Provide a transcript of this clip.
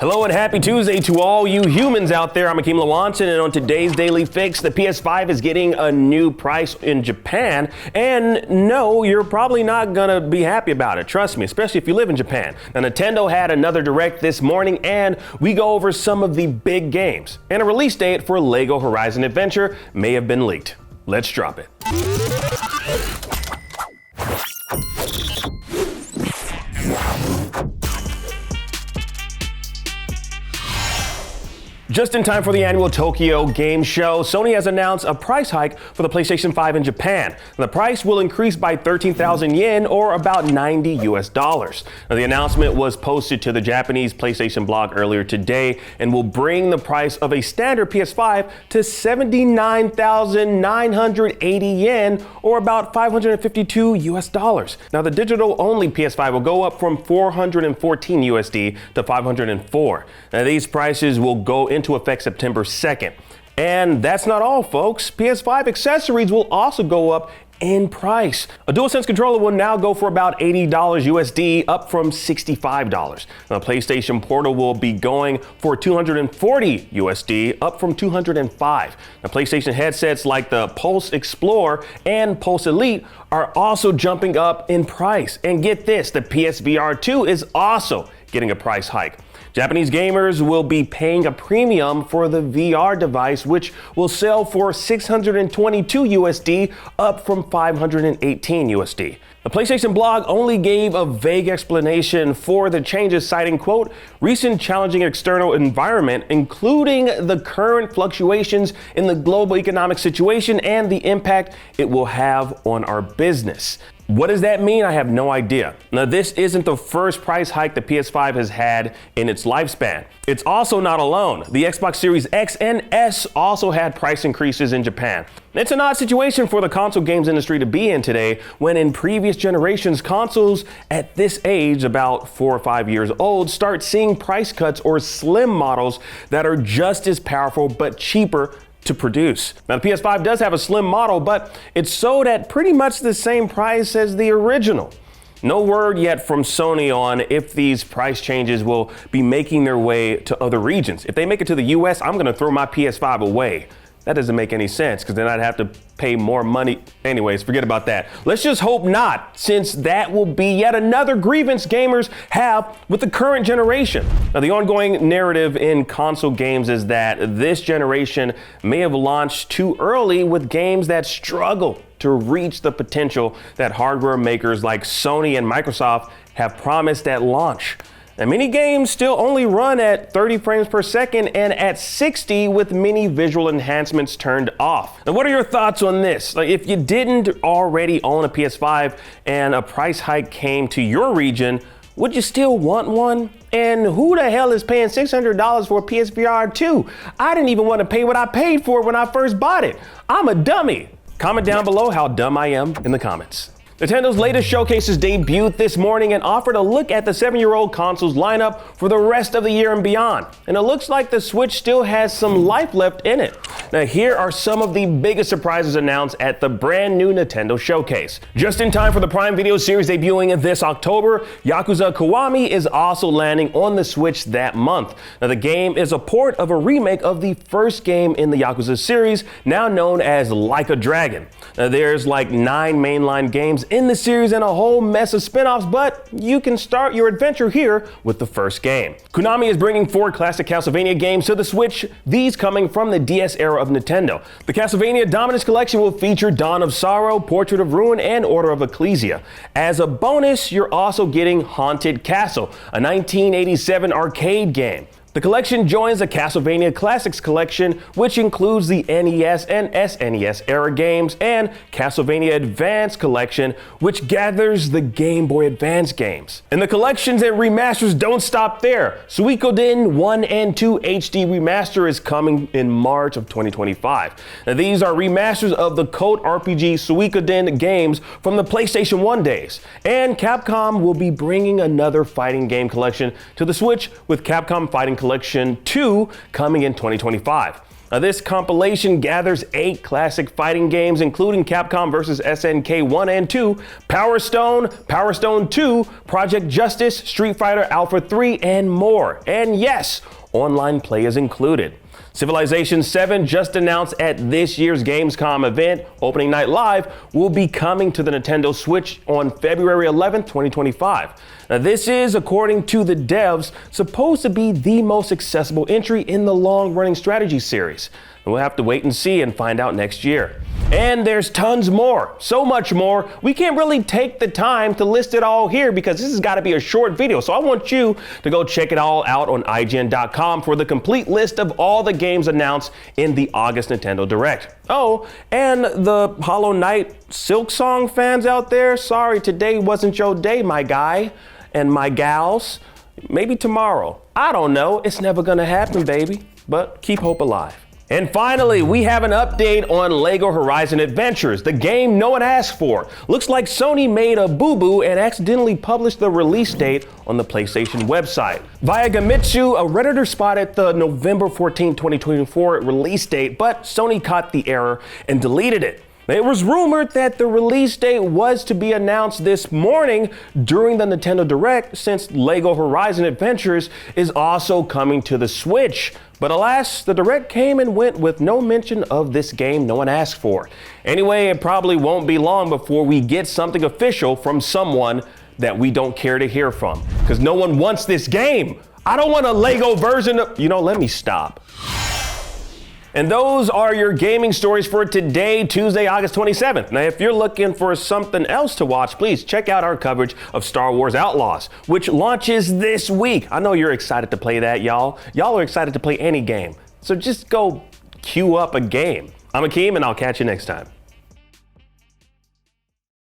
Hello and happy Tuesday to all you humans out there. I'm Akeem Lawanson, and on today's Daily Fix, the PS5 is getting a new price in Japan. And no, you're probably not gonna be happy about it. Trust me, especially if you live in Japan. Now, Nintendo had another Direct this morning, and we go over some of the big games. And a release date for LEGO Horizon Adventure may have been leaked. Let's drop it. Just in time for the annual Tokyo Game Show, Sony has announced a price hike for the PlayStation 5 in Japan. The price will increase by 13,000 yen or about $90 US. Now, the announcement was posted to the Japanese PlayStation blog earlier today and will bring the price of a standard PS5 to 79,980 yen or about $552 US. Now, the digital-only PS5 will go up from 414 USD to 504. Now, these prices will go into effect September 2nd. And that's not all, folks. PS5 accessories will also go up in price. A DualSense controller will now go for about $80 USD, up from $65. Now, PlayStation Portal will be going for $240 USD, up from $205. Now, PlayStation headsets like the Pulse Explorer and Pulse Elite are also jumping up in price. And get this, the PSVR 2 is also getting a price hike. Japanese gamers will be paying a premium for the VR device, which will sell for 622 USD, up from 518 USD. The PlayStation blog only gave a vague explanation for the changes, citing, quote, recent challenging external environment, including the current fluctuations in the global economic situation and the impact it will have on our business. What does that mean? I have no idea. Now, this isn't the first price hike the PS5 has had in its lifespan. It's also not alone. The Xbox Series X and S also had price increases in Japan. It's an odd situation for the console games industry to be in today, when in previous generations, consoles at this age, about 4 or 5 years old, start seeing price cuts or slim models that are just as powerful but cheaper to produce. Now, the PS5 does have a slim model, but it's sold at pretty much the same price as the original. No word yet from Sony on if these price changes will be making their way to other regions. If they make it to the US, I'm gonna throw my PS5 away. That doesn't make any sense, because then I'd have to pay more money. Anyways, forget about that. Let's just hope not, since that will be yet another grievance gamers have with the current generation. Now, the ongoing narrative in console games is that this generation may have launched too early with games that struggle to reach the potential that hardware makers like Sony and Microsoft have promised at launch. And many games still only run at 30 frames per second and at 60 with many visual enhancements turned off. Now, what are your thoughts on this? Like, if you didn't already own a PS5 and a price hike came to your region, would you still want one? And who the hell is paying $600 for a PSVR 2? I didn't even want to pay what I paid for when I first bought it. I'm a dummy. Comment down below how dumb I am in the comments. Nintendo's latest showcases debuted this morning and offered a look at the 7-year-old console's lineup for the rest of the year and beyond. And it looks like the Switch still has some life left in it. Now, here are some of the biggest surprises announced at the brand new Nintendo showcase. Just in time for the Prime Video series debuting this October, Yakuza Kiwami is also landing on the Switch that month. Now, the game is a port of a remake of the first game in the Yakuza series, now known as Like a Dragon. Now, there's like 9 mainline games in the series and a whole mess of spin-offs, but you can start your adventure here with the first game. Konami is bringing 4 classic Castlevania games to the Switch, these coming from the DS era of Nintendo. The Castlevania Dominus Collection will feature Dawn of Sorrow, Portrait of Ruin, and Order of Ecclesia. As a bonus, you're also getting Haunted Castle, a 1987 arcade game. The collection joins the Castlevania Classics Collection, which includes the NES and SNES era games, and Castlevania Advance Collection, which gathers the Game Boy Advance games. And the collections and remasters don't stop there. Suikoden 1 and 2 HD Remaster is coming in March of 2025. Now, these are remasters of the cult RPG Suikoden games from the PlayStation 1 days. And Capcom will be bringing another fighting game collection to the Switch, with Capcom Fighting Collection 2 coming in 2025. Now, this compilation gathers 8 classic fighting games, including Capcom vs. SNK 1 and 2, Power Stone, Power Stone 2, Project Justice, Street Fighter Alpha 3, and more. And yes, online play is included. Civilization 7, just announced at this year's Gamescom event, Opening Night Live, will be coming to the Nintendo Switch on February 11th, 2025. Now, this is, according to the devs, supposed to be the most accessible entry in the long-running strategy series. And we'll have to wait and see and find out next year. And there's tons more, so much more. We can't really take the time to list it all here because this has got to be a short video. So I want you to go check it all out on IGN.com for the complete list of all the games announced in the August Nintendo Direct. Oh, and the Hollow Knight Silksong fans out there, sorry, today wasn't your day, my guy and my gals. Maybe tomorrow. I don't know. It's never gonna happen, baby. But keep hope alive. And finally, we have an update on LEGO Horizon Adventures, the game no one asked for. Looks like Sony made a boo-boo and accidentally published the release date on the PlayStation website. Via Gamitsu, a Redditor spotted the November 14, 2024 release date, but Sony caught the error and deleted it. It was rumored that the release date was to be announced this morning during the Nintendo Direct, since LEGO Horizon Adventures is also coming to the Switch. But alas, the Direct came and went with no mention of this game no one asked for. Anyway, it probably won't be long before we get something official from someone that we don't care to hear from, because no one wants this game. I don't want a LEGO version of, let me stop. And those are your gaming stories for today, Tuesday, August 27th. Now, if you're looking for something else to watch, please check out our coverage of Star Wars Outlaws, which launches this week. I know you're excited to play that, y'all. Y'all are excited to play any game. So just go queue up a game. I'm Akeem, and I'll catch you next time.